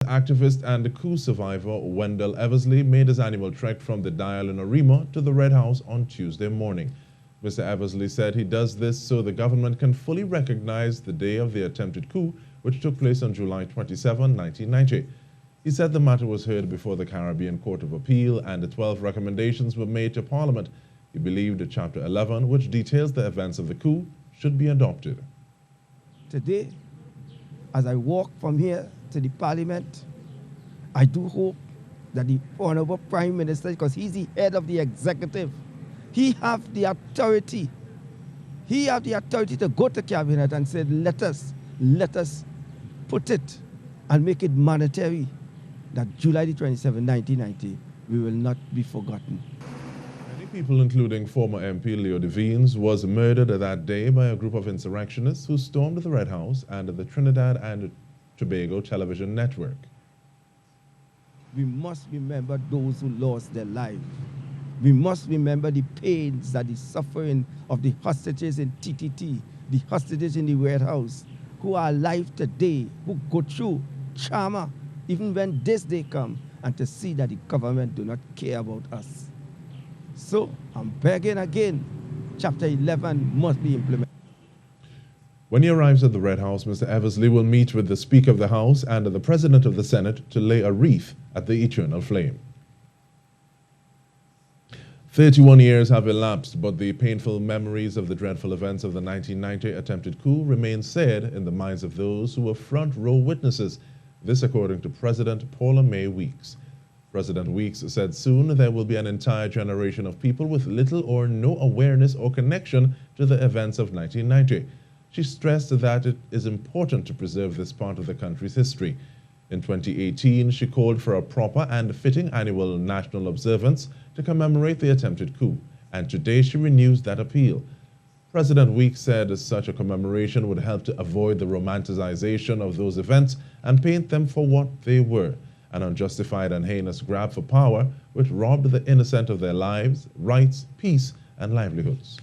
activist and the coup survivor Wendell Eversley made his annual trek from the Dial in Arima to the Red House on Tuesday morning. Mr. Eversley said he does this so the government can fully recognize the day of the attempted coup, which took place on July 27, 1990. He said the matter was heard before the Caribbean Court of Appeal and the 12 recommendations were made to Parliament. He believed that Chapter 11, which details the events of the coup, should be adopted. Today, as I walk from here to the Parliament, I do hope that the Honorable Prime Minister, because he's the head of the executive, he have the authority. He have the authority to go to Cabinet and say, let us put it and make it mandatory that July the 27th, 1990, we will not be forgotten. Many people, including former MP Leo Des Vignes, was murdered that day by a group of insurrectionists who stormed the Red House and the Trinidad and Tobago television network. We must remember those who lost their lives. We must remember the pains, that the suffering of the hostages in TTT, the hostages in the Red House, who are alive today, who go through trauma, even when this day come, and to see that the government do not care about us. So I'm begging again, Chapter 11 must be implemented. When he arrives at the Red House, Mr. Eversley will meet with the Speaker of the House and the President of the Senate to lay a wreath at the eternal flame. 31 years have elapsed, but the painful memories of the dreadful events of the 1990 attempted coup remain seared in the minds of those who were front-row witnesses. This according to President Paula Mae Weeks. President Weeks said soon there will be an entire generation of people with little or no awareness or connection to the events of 1990. She stressed that it is important to preserve this part of the country's history. In 2018, she called for a proper and fitting annual national observance to commemorate the attempted coup, and today she renews that appeal. President Weeks said such a commemoration would help to avoid the romanticization of those events and paint them for what they were, an unjustified and heinous grab for power which robbed the innocent of their lives, rights, peace, and livelihoods.